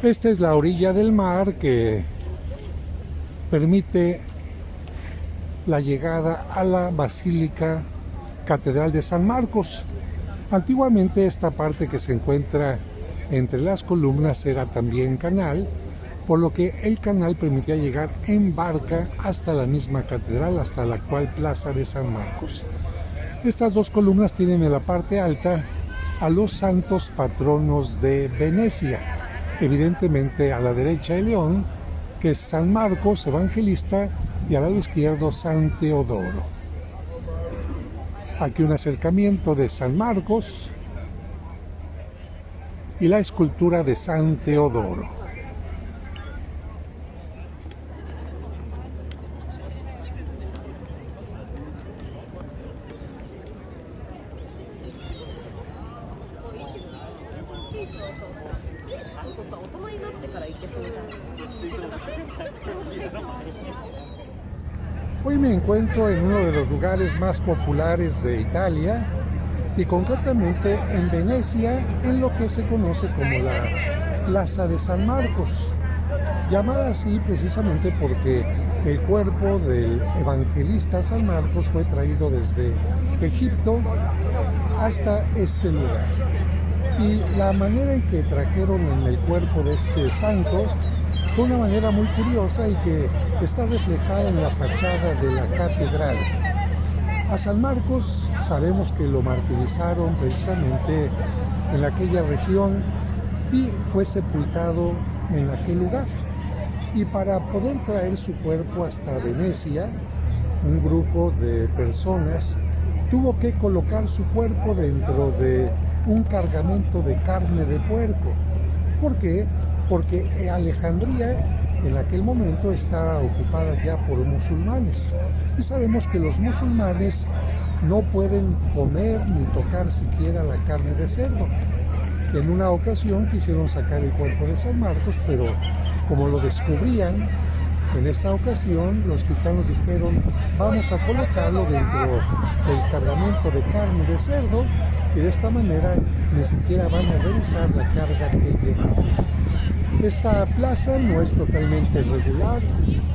Esta es la orilla del mar que permite la llegada a la Basílica Catedral de San Marcos. Antiguamente esta parte que se encuentra entre las columnas era también canal, por lo que el canal permitía llegar en barca hasta la misma catedral, hasta la actual Plaza de San Marcos. Estas dos columnas tienen en la parte alta a los santos patronos de Venecia. Evidentemente a la derecha el león, que es San Marcos Evangelista, y al lado izquierdo San Teodoro. Aquí un acercamiento de San Marcos y la escultura de San Teodoro. Hoy me encuentro en uno de los lugares más populares de Italia y concretamente en Venecia, en lo que se conoce como la Plaza de San Marcos, llamada así precisamente porque el cuerpo del evangelista San Marcos fue traído desde Egipto hasta este lugar. Y la manera en que trajeron en el cuerpo de este santo fue una manera muy curiosa y que está reflejada en la fachada de la catedral. A San Marcos sabemos que lo martirizaron precisamente en aquella región y fue sepultado en aquel lugar. Y para poder traer su cuerpo hasta Venecia, un grupo de personas tuvo que colocar su cuerpo dentro de un cargamento de carne de puerco. ¿Por qué? Porque Alejandría en aquel momento estaba ocupada ya por musulmanes. Y sabemos que los musulmanes no pueden comer ni tocar siquiera la carne de cerdo. En una ocasión quisieron sacar el cuerpo de San Marcos, pero como lo descubrían, en esta ocasión los cristianos dijeron: vamos a colocarlo dentro del cargamento de carne de cerdo y de esta manera ni siquiera van a revisar la carga que llevamos. Esta plaza no es totalmente regular,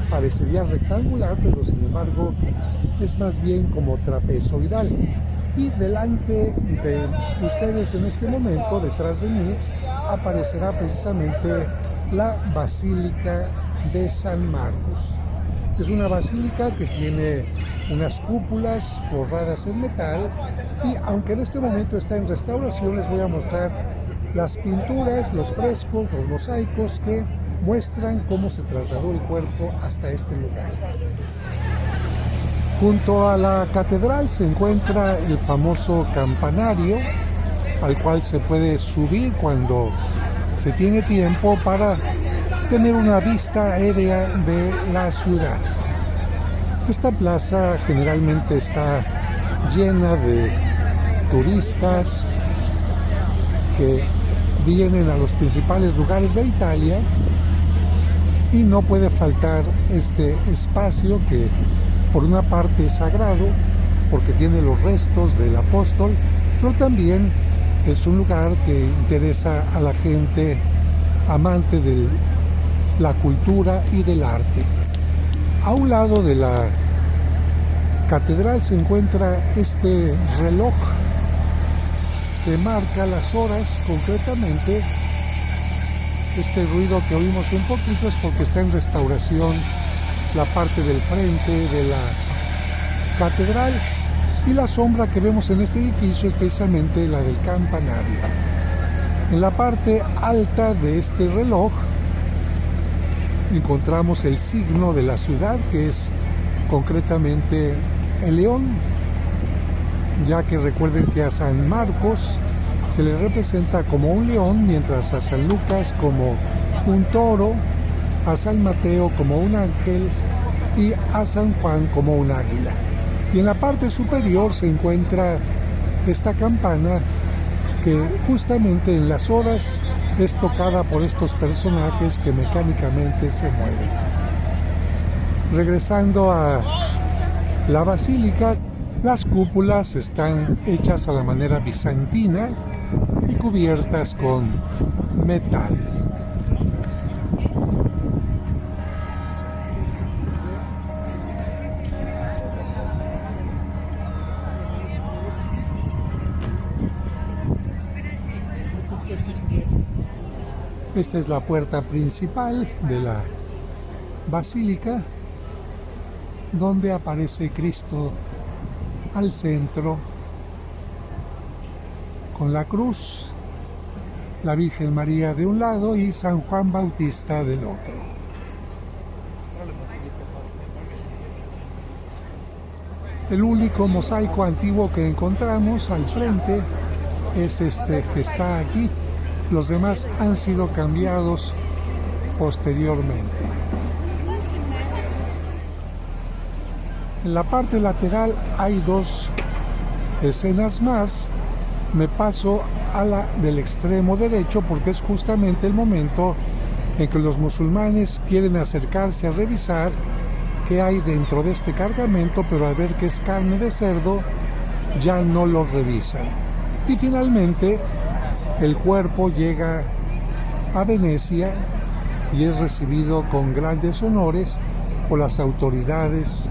parecería rectangular, pero sin embargo es más bien como trapezoidal. Y delante de ustedes en este momento, detrás de mí, aparecerá precisamente la Basílica de San Marcos. Es una basílica que tiene unas cúpulas forradas en metal y aunque en este momento está en restauración, les voy a mostrar las pinturas, los frescos, los mosaicos que muestran cómo se trasladó el cuerpo hasta este lugar. Junto a la catedral se encuentra el famoso campanario, al cual se puede subir cuando se tiene tiempo para tener una vista aérea de la ciudad. Esta plaza generalmente está llena de turistas que vienen a los principales lugares de Italia y no puede faltar este espacio que por una parte es sagrado porque tiene los restos del apóstol, pero también es un lugar que interesa a la gente amante de la cultura y del arte. A un lado de la catedral se encuentra este reloj que marca las horas. Concretamente, este ruido que oímos un poquito es porque está en restauración la parte del frente de la catedral y la sombra que vemos en este edificio es precisamente la del campanario. En la parte alta de este reloj encontramos el signo de la ciudad, que es concretamente el león, ya que recuerden que a San Marcos se le representa como un león, mientras a San Lucas como un toro, a San Mateo como un ángel y a San Juan como un águila. Y en la parte superior se encuentra esta campana que justamente en las horas es tocada por estos personajes que mecánicamente se mueven. Regresando a la basílica, las cúpulas están hechas a la manera bizantina y cubiertas con metal. Esta es la puerta principal de la basílica, donde aparece Cristo al centro con la cruz, la Virgen María de un lado y San Juan Bautista del otro. El único mosaico antiguo que encontramos al frente es este que está aquí. Los demás han sido cambiados posteriormente. En la parte lateral hay dos escenas más. Me paso a la del extremo derecho porque es justamente el momento en que los musulmanes quieren acercarse a revisar qué hay dentro de este cargamento, pero al ver que es carne de cerdo, ya no lo revisan. Y finalmente, el cuerpo llega a Venecia y es recibido con grandes honores por las autoridades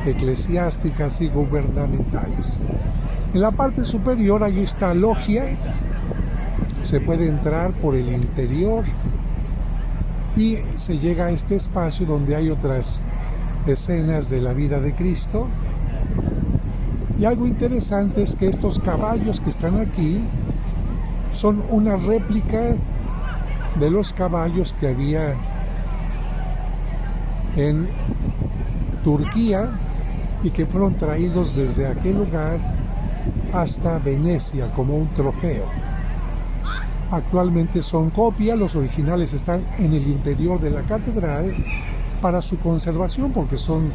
eclesiásticas y gubernamentales. En la parte superior hay esta logia, se puede entrar por el interior y se llega a este espacio donde hay otras escenas de la vida de Cristo. Y algo interesante es que estos caballos que están aquí son una réplica de los caballos que había en Turquía y que fueron traídos desde aquel lugar hasta Venecia como un trofeo. Actualmente son copia, los originales están en el interior de la catedral para su conservación porque son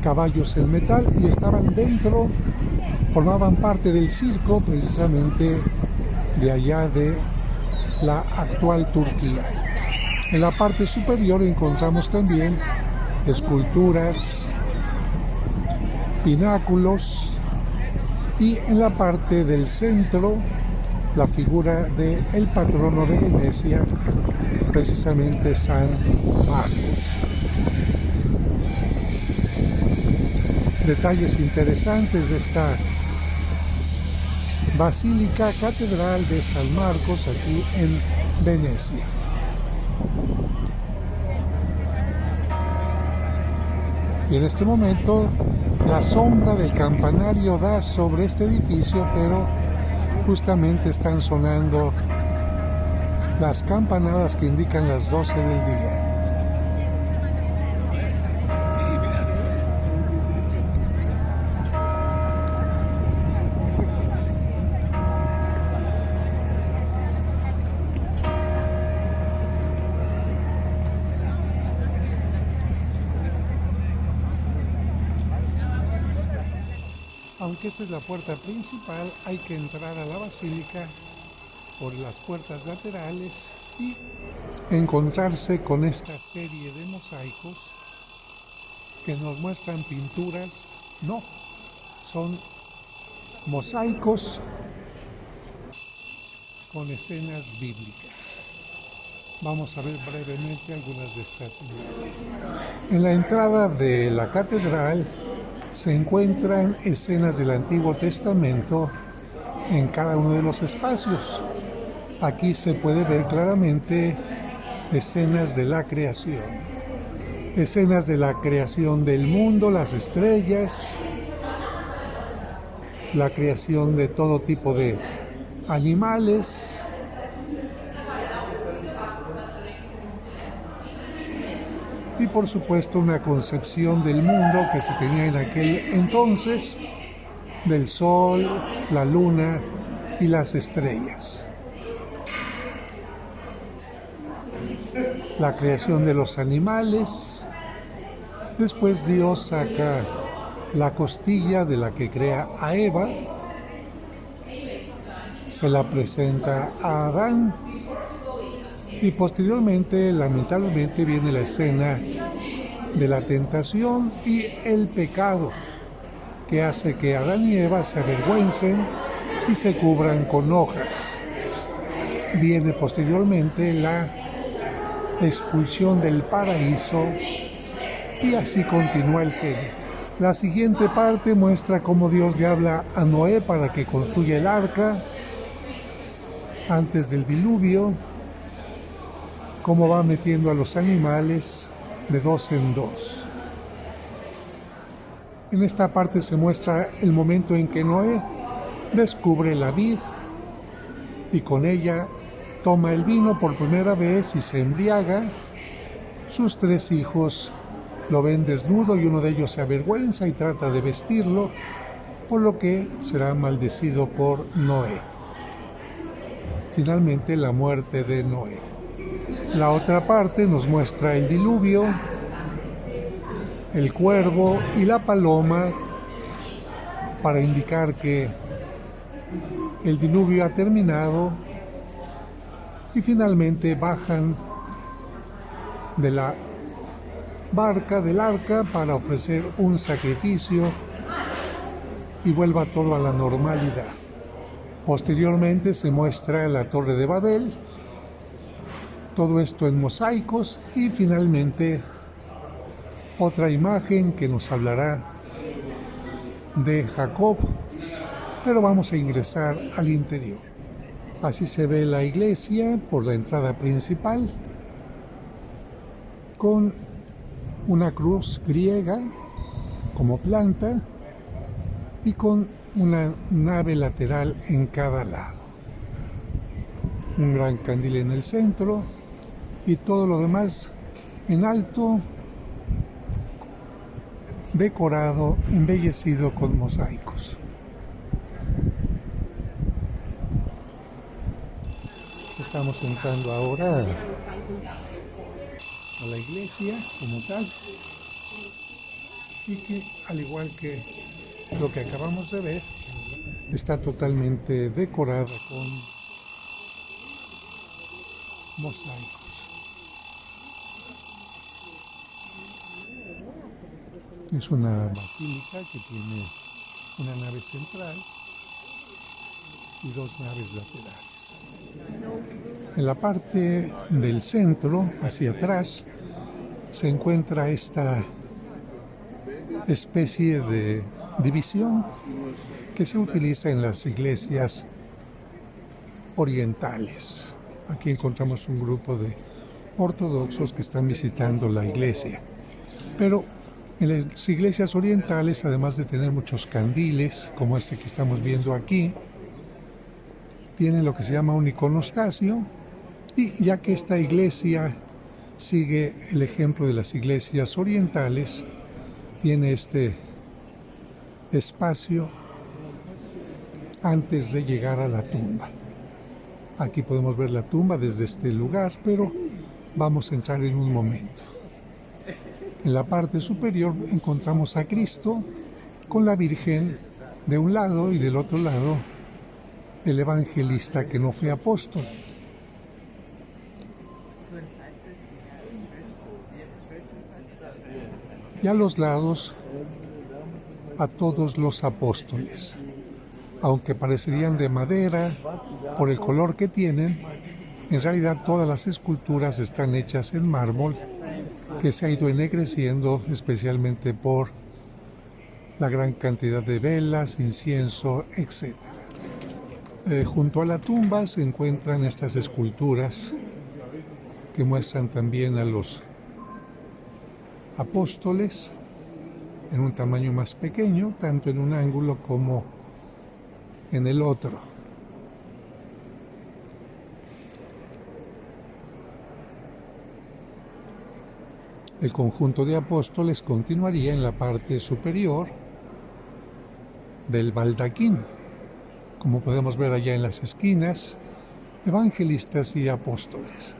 caballos en metal y estaban dentro, formaban parte del circo precisamente de allá de la actual Turquía. En la parte superior encontramos también esculturas, pináculos y en la parte del centro la figura del patrono de Venecia, precisamente San Marcos. Detalles interesantes de esta Basílica Catedral de San Marcos aquí en Venecia. Y en este momento la sombra del campanario da sobre este edificio, pero justamente están sonando las campanadas que indican las 12 del día. Aunque esta es la puerta principal, hay que entrar a la basílica por las puertas laterales y encontrarse con esta serie de mosaicos que nos muestran pinturas. No, son mosaicos con escenas bíblicas. Vamos a ver brevemente algunas de estas imágenes. En la entrada de la catedral se encuentran escenas del Antiguo Testamento en cada uno de los espacios. Aquí se puede ver claramente escenas de la creación. Escenas de la creación del mundo, las estrellas, la creación de todo tipo de animales, y por supuesto una concepción del mundo que se tenía en aquel entonces, del sol, la luna y las estrellas. La creación de los animales. Después Dios saca la costilla de la que crea a Eva, se la presenta a Adán y posteriormente, lamentablemente, viene la escena de la tentación y el pecado que hace que Adán y Eva se avergüencen y se cubran con hojas. Viene posteriormente la expulsión del paraíso y así continúa el Génesis. La siguiente parte muestra cómo Dios le habla a Noé para que construya el arca antes del diluvio. cómo va metiendo a los animales de dos en dos. En esta parte se muestra el momento en que Noé descubre la vid y con ella toma el vino por primera vez y se embriaga. Sus 3 hijos lo ven desnudo y uno de ellos se avergüenza y trata de vestirlo, por lo que será maldecido por Noé. Finalmente, la muerte de Noé. La otra parte nos muestra el diluvio, el cuervo y la paloma, para indicar que el diluvio ha terminado, y finalmente bajan de la barca, del arca, para ofrecer un sacrificio y vuelva todo a la normalidad. Posteriormente se muestra la Torre de Babel, todo esto en mosaicos, y finalmente otra imagen que nos hablará de Jacob, pero vamos a ingresar al interior. Así se ve la iglesia por la entrada principal, con una cruz griega como planta y con una nave lateral en cada lado. Un gran candil en el centro y todo lo demás en alto, decorado, embellecido con mosaicos. Estamos entrando ahora a la iglesia como tal, y que, al igual que lo que acabamos de ver, está totalmente decorada con mosaicos. Es una basílica que tiene una nave central y 2 naves laterales. En la parte del centro, hacia atrás, se encuentra esta especie de división que se utiliza en las iglesias orientales. Aquí encontramos un grupo de ortodoxos que están visitando la iglesia. Pero en las iglesias orientales, además de tener muchos candiles, como este que estamos viendo aquí, tienen lo que se llama un iconostasio, y ya que esta iglesia sigue el ejemplo de las iglesias orientales, tiene este espacio antes de llegar a la tumba. Aquí podemos ver la tumba desde este lugar, pero vamos a entrar en un momento. En la parte superior encontramos a Cristo con la Virgen de un lado y del otro lado el evangelista que no fue apóstol. Y a los lados a todos los apóstoles. Aunque parecerían de madera por el color que tienen, en realidad todas las esculturas están hechas en mármol, que se ha ido ennegreciendo especialmente por la gran cantidad de velas, incienso, etc. Junto a la tumba se encuentran estas esculturas que muestran también a los apóstoles en un tamaño más pequeño, tanto en un ángulo como en el otro. El conjunto de apóstoles continuaría en la parte superior del baldaquín, como podemos ver allá en las esquinas, evangelistas y apóstoles.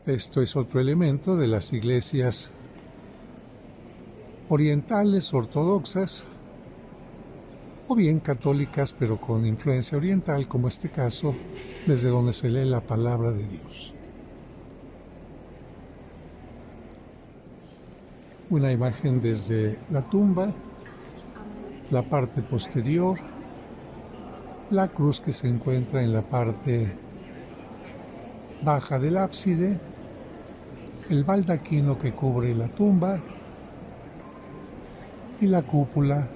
Esto es otro elemento de las iglesias orientales, ortodoxas, o bien católicas, pero con influencia oriental, como este caso, desde donde se lee la palabra de Dios. Una imagen desde la tumba, la parte posterior, la cruz que se encuentra en la parte baja del ábside, el baldaquino que cubre la tumba y la cúpula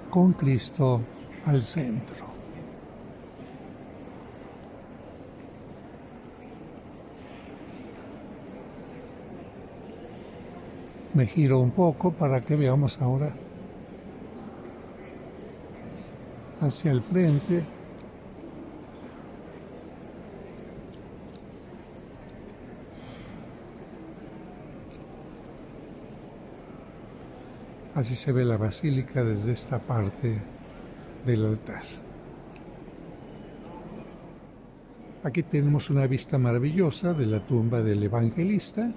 con Cristo al centro. Me giro un poco para que veamos ahora hacia el frente. Así se ve la basílica desde esta parte del altar. Aquí tenemos una vista maravillosa de la tumba del evangelista.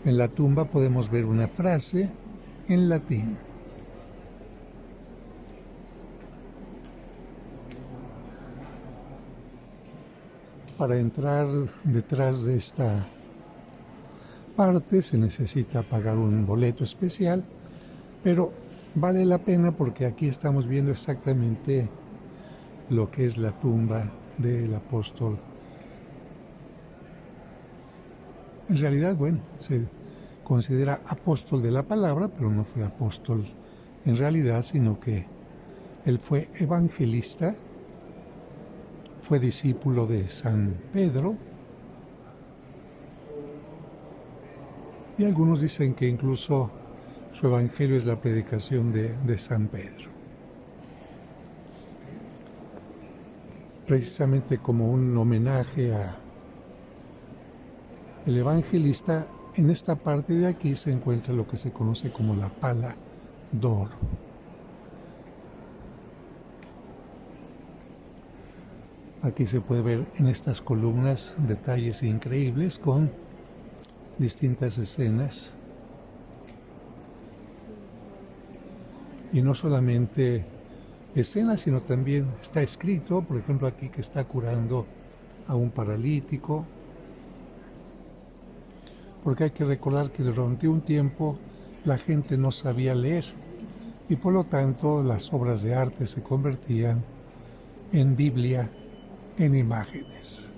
En la tumba podemos ver una frase en latín. Para entrar detrás de esta parte se necesita pagar un boleto especial, pero vale la pena porque aquí estamos viendo exactamente lo que es la tumba del apóstol. En realidad, bueno, se considera apóstol de la palabra, pero no fue apóstol en realidad, sino que él fue evangelista, fue discípulo de San Pedro, y algunos dicen que incluso su evangelio es la predicación de San Pedro. Precisamente como un homenaje a el evangelista, en esta parte de aquí se encuentra lo que se conoce como la pala d'oro. Aquí se puede ver en estas columnas detalles increíbles con distintas escenas. Y no solamente escenas, sino también está escrito, por ejemplo aquí que está curando a un paralítico, porque hay que recordar que durante un tiempo la gente no sabía leer y por lo tanto las obras de arte se convertían en Biblia, en imágenes.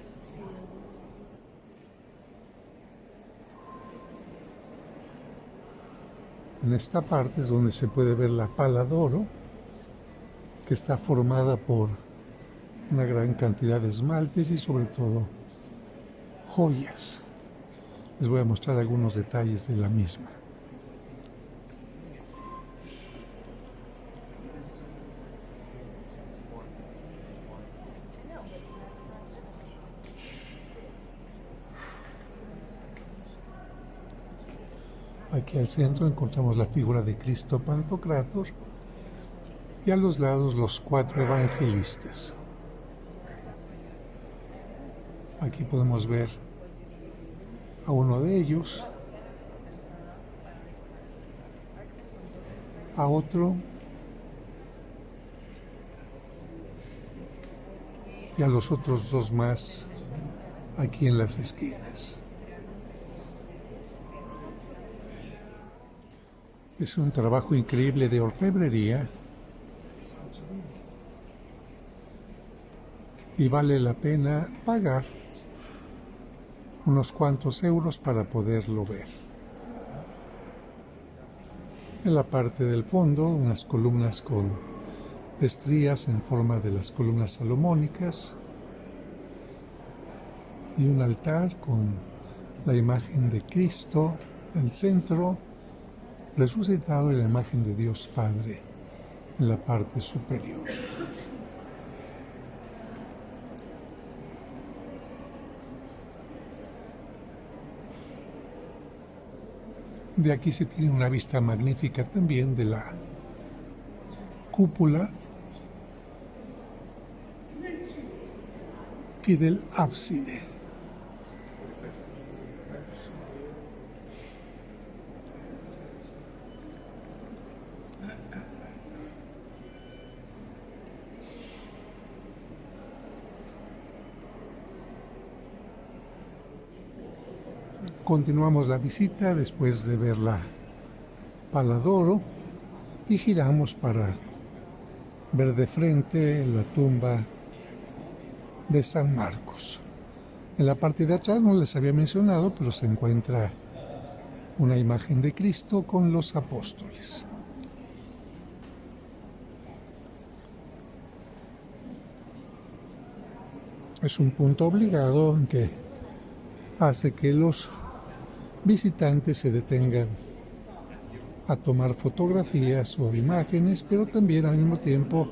En esta parte es donde se puede ver la pala d'oro, que está formada por una gran cantidad de esmaltes y sobre todo joyas. Les voy a mostrar algunos detalles de la misma. Aquí al centro encontramos la figura de Cristo Pantocrátor y a los lados los 4 evangelistas. Aquí podemos ver a uno de ellos, a otro y a los otros 2 más aquí en las esquinas. Es un trabajo increíble de orfebrería y vale la pena pagar unos cuantos euros para poderlo ver. En la parte del fondo, unas columnas con estrías en forma de las columnas salomónicas y un altar con la imagen de Cristo, el centro, resucitado y la imagen de Dios Padre en la parte superior. De aquí se tiene una vista magnífica también de la cúpula y del ábside. Continuamos la visita después de ver la pala d'oro y giramos para ver de frente la tumba de San Marcos. En la parte de atrás no les había mencionado, pero se encuentra una imagen de Cristo con los apóstoles. Es un punto obligado que hace que los visitantes se detengan a tomar fotografías o imágenes, pero también al mismo tiempo,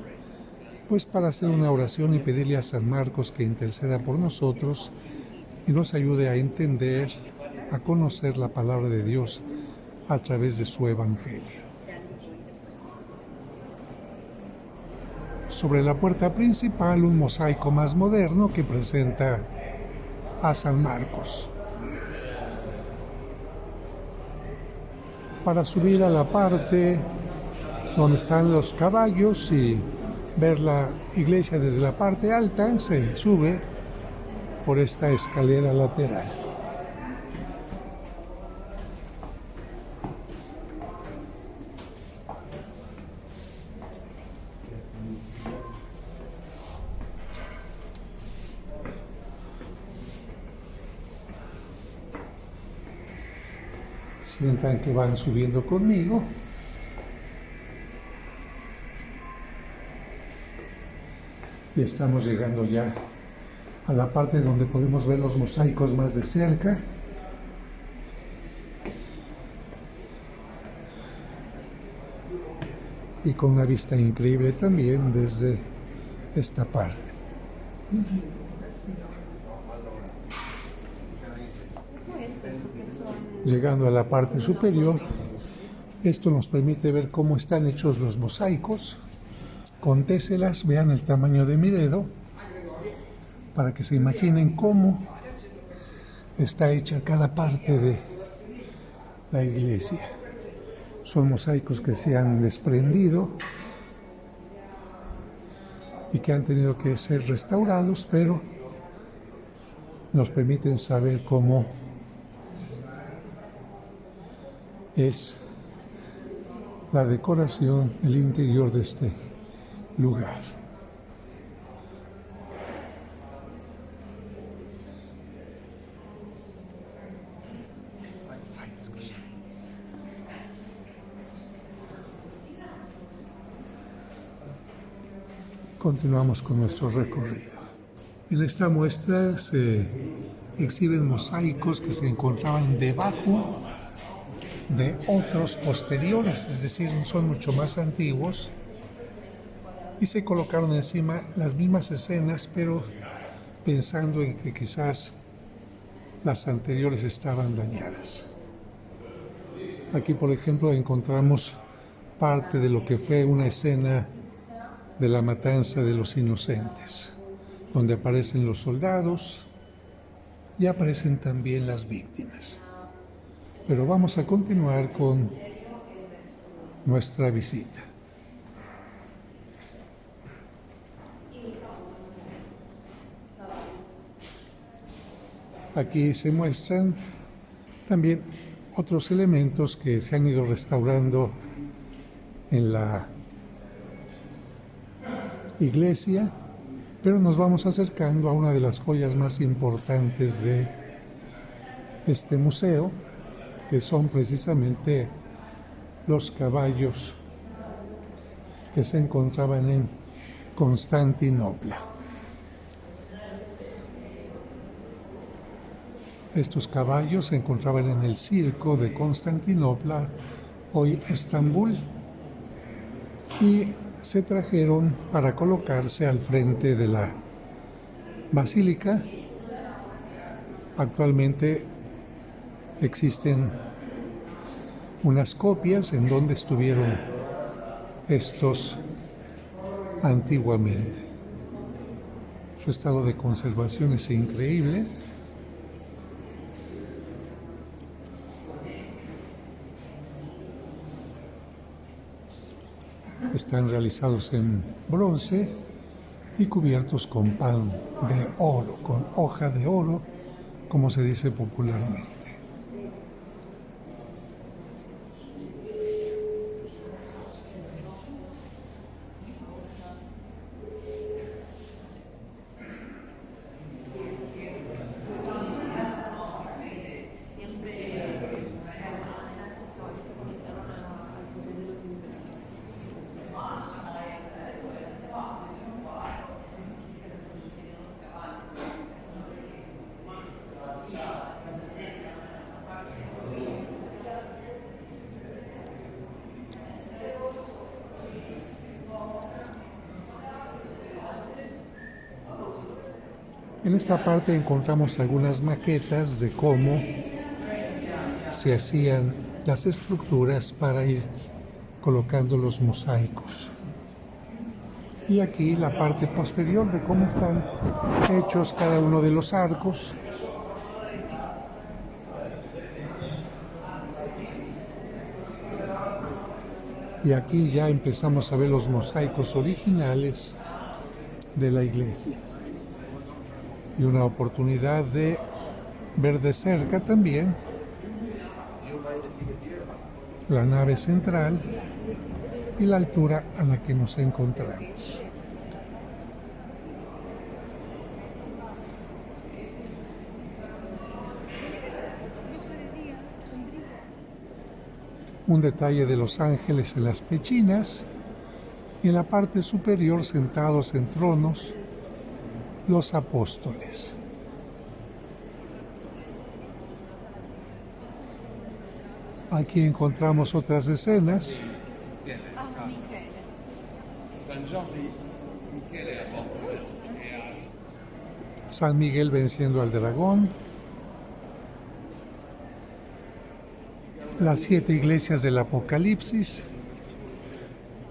pues para hacer una oración y pedirle a San Marcos que interceda por nosotros y nos ayude a entender, a conocer la palabra de Dios a través de su Evangelio. Sobre la puerta principal, un mosaico más moderno que presenta a San Marcos. Para subir a la parte donde están los caballos y ver la iglesia desde la parte alta, se sube por esta escalera lateral. Sientan que van subiendo conmigo. Y estamos llegando ya a la parte donde podemos ver los mosaicos más de cerca. Y con una vista increíble también desde esta parte. Llegando a la parte superior, esto nos permite ver cómo están hechos los mosaicos con téselas. Vean el tamaño de mi dedo para que se imaginen cómo está hecha cada parte de la iglesia. Son mosaicos que se han desprendido y que han tenido que ser restaurados, pero nos permiten saber cómo es la decoración, el interior de este lugar. Continuamos con nuestro recorrido. En esta muestra se exhiben mosaicos que se encontraban debajo de otros posteriores, es decir, son mucho más antiguos, y se colocaron encima las mismas escenas, pero pensando en que quizás las anteriores estaban dañadas. Aquí, por ejemplo, encontramos parte de lo que fue una escena de la matanza de los inocentes, donde aparecen los soldados y aparecen también las víctimas. Pero vamos a continuar con nuestra visita. Aquí se muestran también otros elementos que se han ido restaurando en la iglesia, pero nos vamos acercando a una de las joyas más importantes de este museo, que son precisamente los caballos que se encontraban en Constantinopla. Estos caballos se encontraban en el circo de Constantinopla, hoy Estambul, y se trajeron para colocarse al frente de la basílica. Actualmente existen unas copias en donde estuvieron estos antiguamente. Su estado de conservación es increíble. Están realizados en bronce y cubiertos con pan de oro, con hoja de oro, como se dice popularmente. En esta parte encontramos algunas maquetas de cómo se hacían las estructuras para ir colocando los mosaicos. Y aquí la parte posterior de cómo están hechos cada uno de los arcos. Y aquí ya empezamos a ver los mosaicos originales de la iglesia. Y una oportunidad de ver de cerca también la nave central y la altura a la que nos encontramos. Un detalle de los ángeles en las pechinas y en la parte superior, sentados en tronos, los apóstoles. Aquí encontramos otras escenas. San Miguel venciendo al dragón. Las 7 iglesias del Apocalipsis.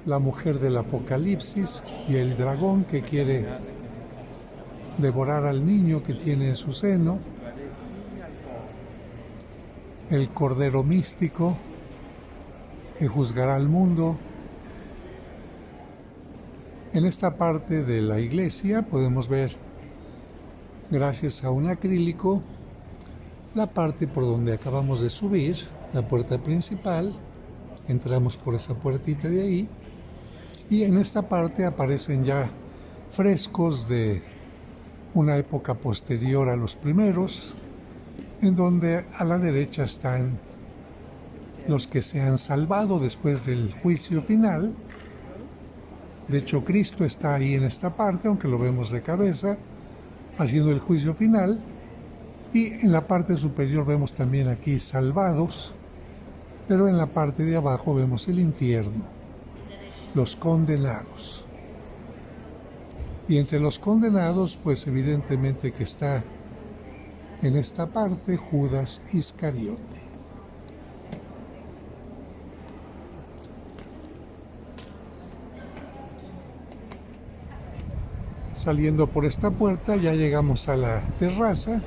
La mujer del Apocalipsis y el dragón que quiere devorar al niño que tiene en su seno. El Cordero místico que juzgará al mundo. En esta parte de la iglesia podemos ver, gracias a un acrílico, la parte por donde acabamos de subir, la puerta principal. Entramos por esa puertita de ahí y en esta parte aparecen ya frescos de una época posterior a los primeros, en donde a la derecha están los que se han salvado después del juicio final. De hecho, Cristo está ahí en esta parte, aunque lo vemos de cabeza, haciendo el juicio final. Y en la parte superior vemos también aquí salvados, pero en la parte de abajo vemos el infierno, los condenados. Y entre los condenados, pues evidentemente que está en esta parte Judas Iscariote. Saliendo por esta puerta ya llegamos a la terraza,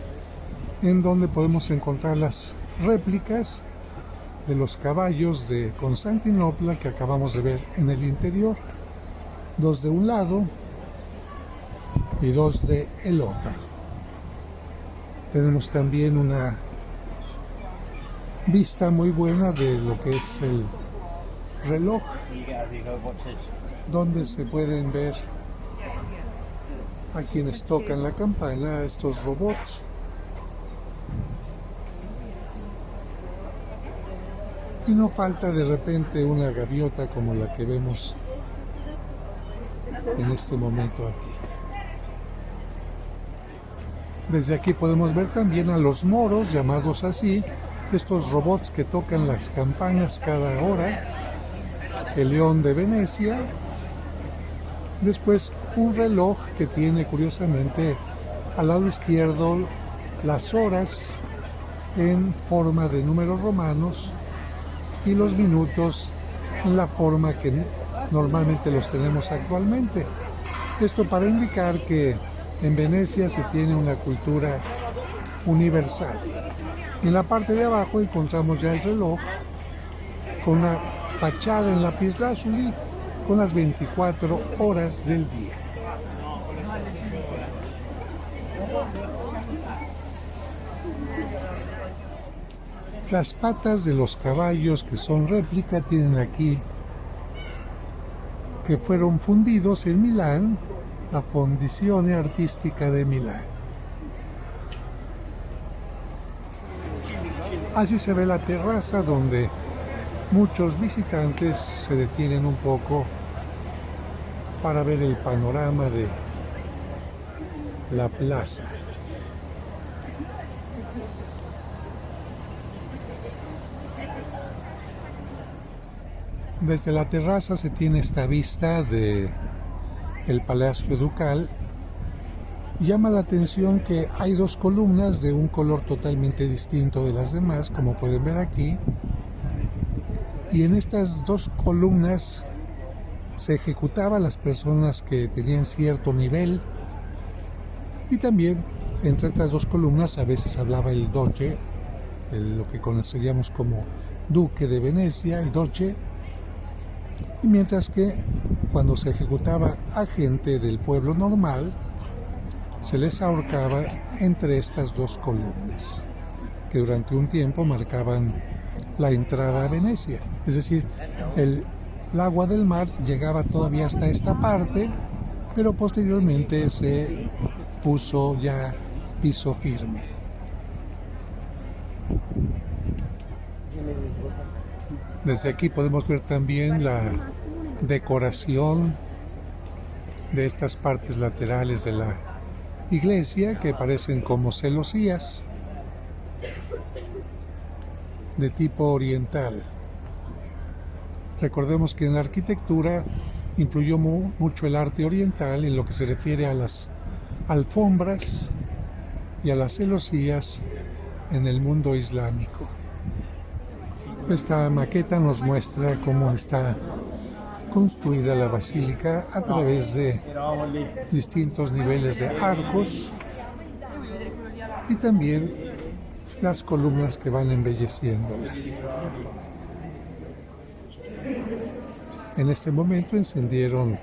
en donde podemos encontrar las réplicas de los caballos de Constantinopla que acabamos de ver en el interior, 2 de un lado y 2 de el otro. Tenemos también una vista muy buena de lo que es el reloj, donde se pueden ver a quienes tocan la campana, estos robots. Y no falta de repente una gaviota como la que vemos en este momento aquí. Desde aquí podemos ver también a los moros, llamados así, estos robots que tocan las campanas cada hora, el León de Venecia. Después un reloj que tiene curiosamente al lado izquierdo las horas en forma de números romanos y los minutos en la forma que normalmente los tenemos actualmente. Esto para indicar que en Venecia se tiene una cultura universal. En la parte de abajo encontramos ya el reloj con una fachada en lapislázuli con las 24 horas del día. Las patas de los caballos que son réplica tienen aquí que fueron fundidos en Milán, la Fondizione Artistica de Milán. Así se ve la terraza donde muchos visitantes se detienen un poco para ver el panorama de la plaza. Desde la terraza se tiene esta vista de el Palacio Ducal Llama la atención que hay dos columnas de un color totalmente distinto de las demás, como pueden ver aquí. Y en estas dos columnas se ejecutaba a las personas que tenían cierto nivel. Y también entre estas dos columnas a veces hablaba el doge, lo que conoceríamos como duque de Venecia, el doge. Y mientras que cuando se ejecutaba a gente del pueblo normal, se les ahorcaba entre estas dos columnas, que durante un tiempo marcaban la entrada a Venecia. Es decir, el agua del mar llegaba todavía hasta esta parte, pero posteriormente se puso ya piso firme. Desde aquí podemos ver también la decoración de estas partes laterales de la iglesia, que parecen como celosías de tipo oriental. Recordemos que en la arquitectura influyó mucho el arte oriental en lo que se refiere a las alfombras y a las celosías en el mundo islámico. Esta maqueta nos muestra cómo está construida la basílica a través de distintos niveles de arcos y también las columnas que van embelleciéndola. En este momento encendieron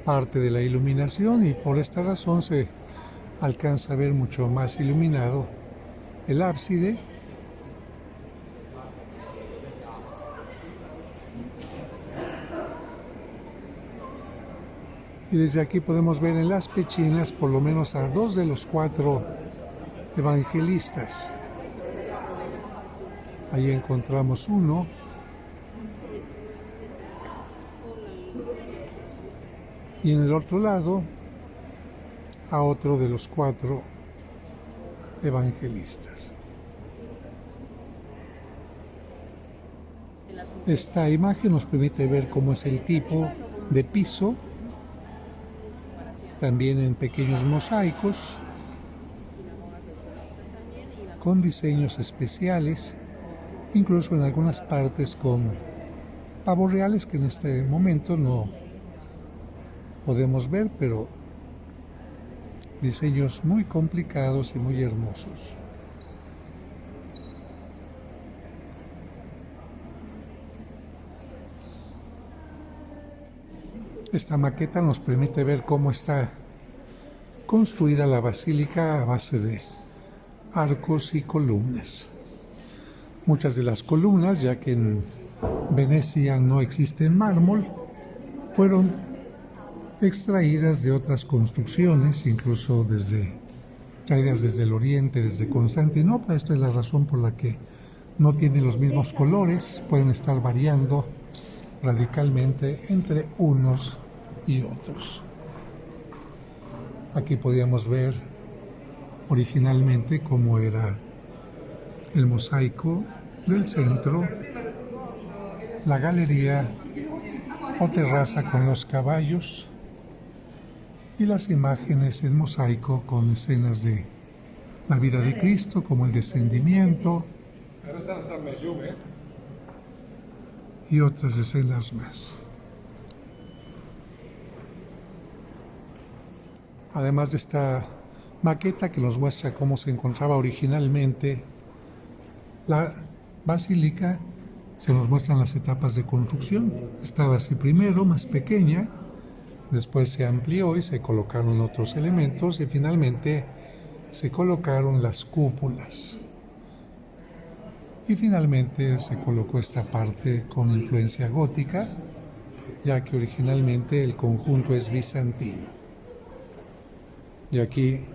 parte de la iluminación y por esta razón se alcanza a ver mucho más iluminado el ábside. Y desde aquí podemos ver en las pechinas por lo menos a 2 de los 4 evangelistas. Ahí encontramos uno. Y en el otro lado a otro de los 4 evangelistas. Esta imagen nos permite ver cómo es el tipo de piso, también en pequeños mosaicos, con diseños especiales, incluso en algunas partes con pavos reales que en este momento no podemos ver, pero diseños muy complicados y muy hermosos. Esta maqueta nos permite ver cómo está construida la basílica a base de arcos y columnas. Muchas de las columnas, ya que en Venecia no existe mármol, fueron extraídas de otras construcciones, incluso traídas desde el oriente, desde Constantinopla. Esta es la razón por la que no tienen los mismos colores, pueden estar variando radicalmente entre unos y otros. Aquí podíamos ver originalmente cómo era el mosaico del centro, la galería o terraza con los caballos y las imágenes en mosaico con escenas de la vida de Cristo, como el descendimiento y otras escenas más. Además de esta maqueta que nos muestra cómo se encontraba originalmente la basílica, se nos muestran las etapas de construcción. Estaba así primero, más pequeña, después se amplió y se colocaron otros elementos y finalmente se colocaron las cúpulas. Y finalmente se colocó esta parte con influencia gótica, ya que originalmente el conjunto es bizantino. Y aquí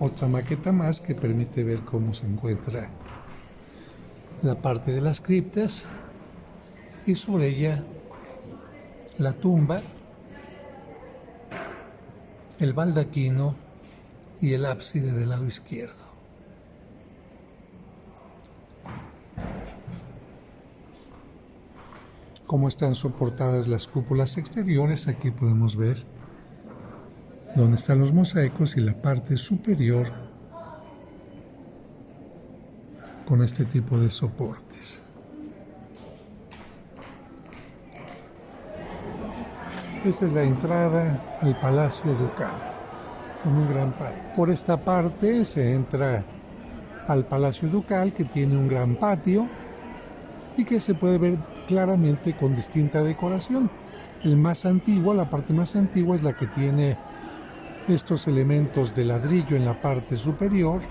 otra maqueta más que permite ver cómo se encuentra la parte de las criptas y sobre ella la tumba, el baldaquino y el ábside del lado izquierdo. Cómo están soportadas las cúpulas exteriores, aquí podemos ver donde están los mosaicos, y la parte superior con este tipo de soportes. Esta es la entrada al Palacio Ducal, con un gran patio. Por esta parte se entra al Palacio Ducal, que tiene un gran patio y que se puede ver claramente con distinta decoración. El más antiguo, la parte más antigua, es la que tiene estos elementos de ladrillo en la parte superior,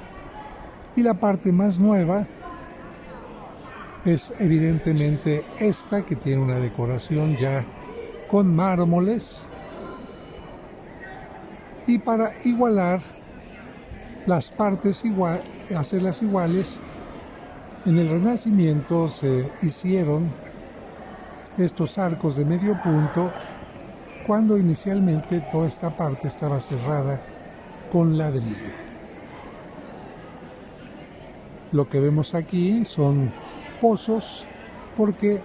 y la parte más nueva es evidentemente esta, que tiene una decoración ya con mármoles, y para igualar las partes, hacerlas iguales, en el Renacimiento se hicieron estos arcos de medio punto, cuando inicialmente toda esta parte estaba cerrada con ladrillo. Lo que vemos aquí son pozos, porque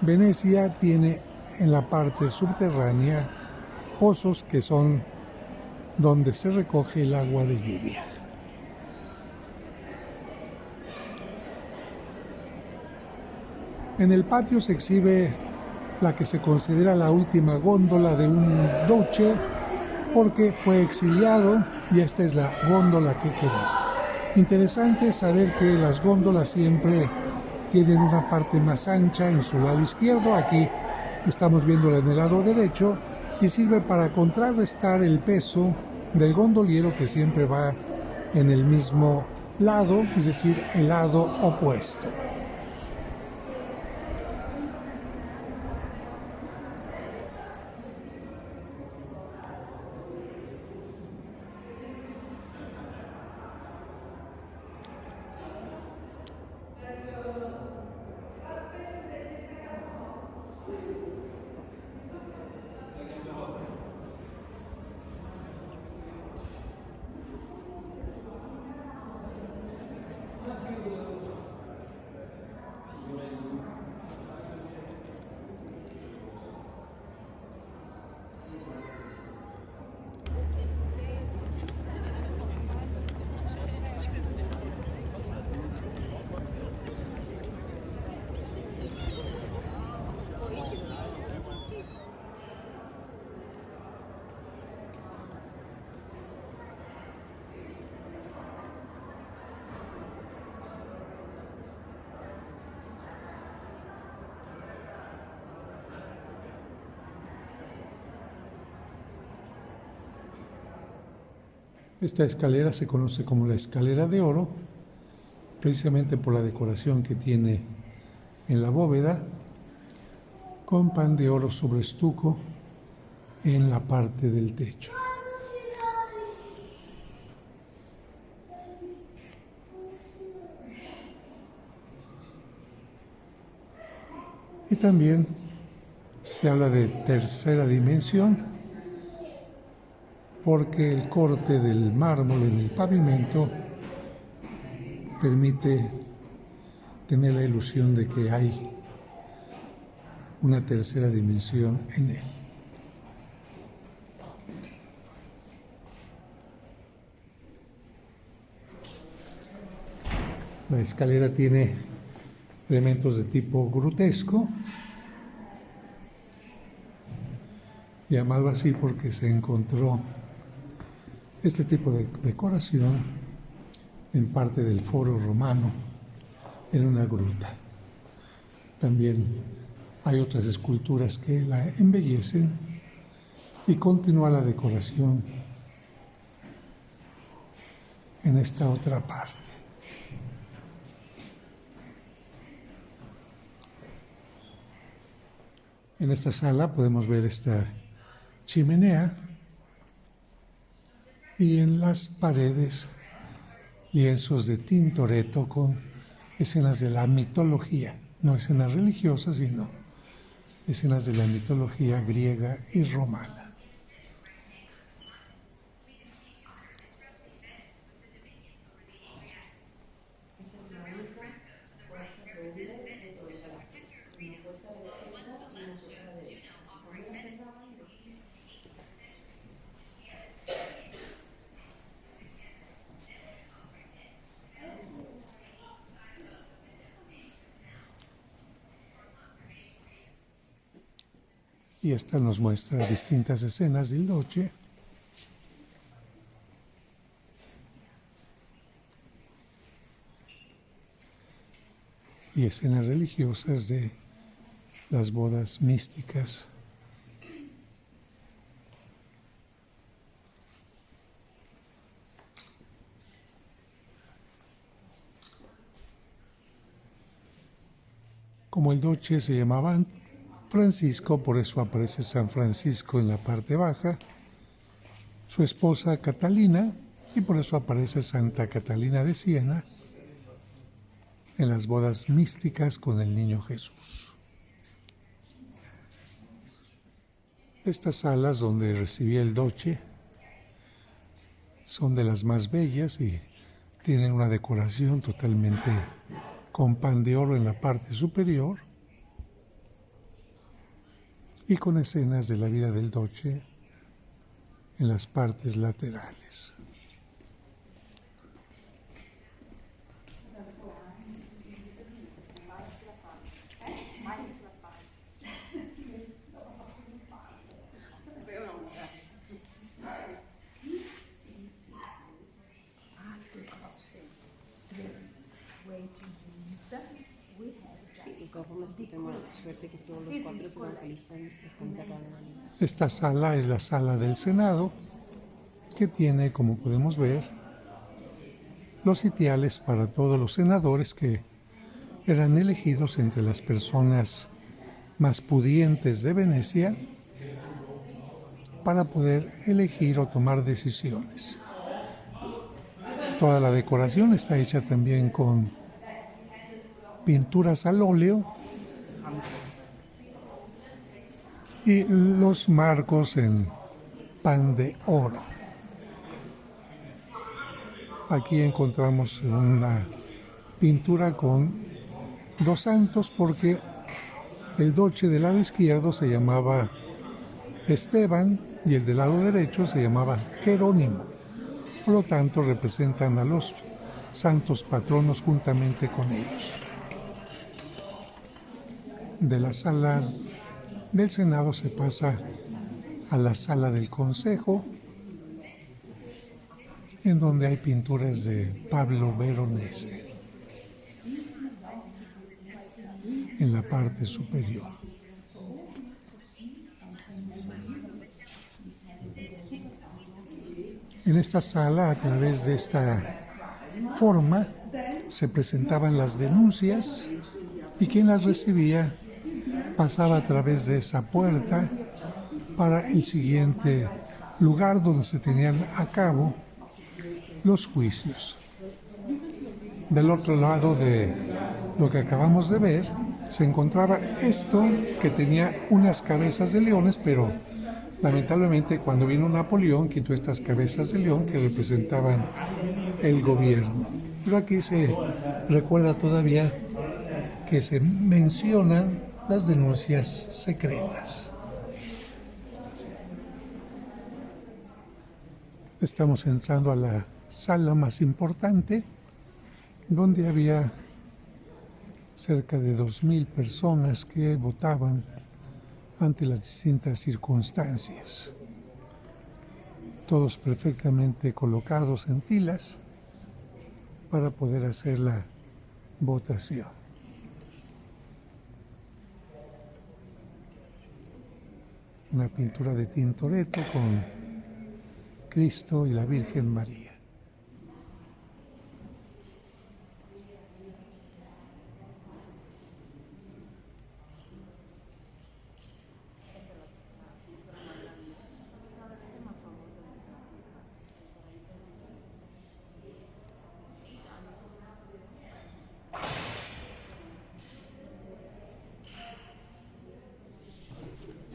Venecia tiene en la parte subterránea pozos que son donde se recoge el agua de lluvia. En el patio se exhibe la que se considera la última góndola de un duce, porque fue exiliado, y esta es la góndola que quedó. Interesante saber que las góndolas siempre tienen una parte más ancha en su lado izquierdo. Aquí estamos viéndola en el lado derecho, y sirve para contrarrestar el peso del gondoliero, que siempre va en el mismo lado, es decir, el lado opuesto. Esta escalera se conoce como la escalera de oro, precisamente por la decoración que tiene en la bóveda, con pan de oro sobre estuco en la parte del techo. Y también se habla de tercera dimensión, porque el corte del mármol en el pavimento permite tener la ilusión de que hay una tercera dimensión en él. La escalera tiene elementos de tipo grutesco, llamado así porque se encontró este tipo de decoración en parte del foro romano, en una gruta. También hay otras esculturas que la embellecen, y continúa la decoración en esta otra parte. En esta sala podemos ver esta chimenea, y en las paredes lienzos de Tintoretto con escenas de la mitología, no escenas religiosas, sino escenas de la mitología griega y romana. Y esta nos muestra distintas escenas del Doce. Y escenas religiosas de las bodas místicas. Como el Doce se llamaba Francisco, por eso aparece San Francisco en la parte baja, su esposa Catalina, y por eso aparece Santa Catalina de Siena en las bodas místicas con el niño Jesús. Estas salas donde recibía el Doce son de las más bellas y tienen una decoración totalmente con pan de oro en la parte superior y con escenas de la vida del Doce en las partes laterales. Esta sala es la sala del Senado, que tiene, como podemos ver, los sitiales para todos los senadores que eran elegidos entre las personas más pudientes de Venecia para poder elegir o tomar decisiones. Toda la decoración está hecha también con pinturas al óleo y los marcos en pan de oro. Aquí encontramos una pintura con dos santos porque el Doce del lado izquierdo se llamaba Esteban y el del lado derecho se llamaba Jerónimo. Por lo tanto, representan a los santos patronos juntamente con ellos. De la sala del Senado se pasa a la sala del Consejo, en donde hay pinturas de Pablo Veronese en la parte superior. En esta sala, a través de esta forma, se presentaban las denuncias y quien las recibía pasaba a través de esa puerta para el siguiente lugar donde se tenían a cabo los juicios. Del otro lado de lo que acabamos de ver, se encontraba esto que tenía unas cabezas de leones, pero lamentablemente cuando vino Napoleón quitó estas cabezas de león que representaban el gobierno. Pero aquí se recuerda todavía que se mencionan las denuncias secretas. Estamos entrando a la sala más importante, donde había cerca de 2,000 personas que votaban ante las distintas circunstancias. Todos perfectamente colocados en filas para poder hacer la votación. Una pintura de Tintoretto con Cristo y la Virgen María.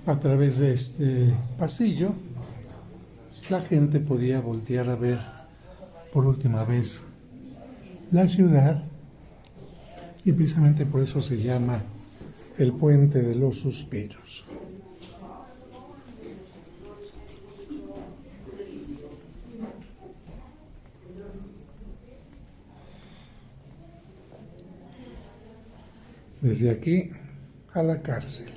A través de este pasillo, la gente podía voltear a ver por última vez la ciudad y precisamente por eso se llama el Puente de los Suspiros. Desde aquí a la cárcel.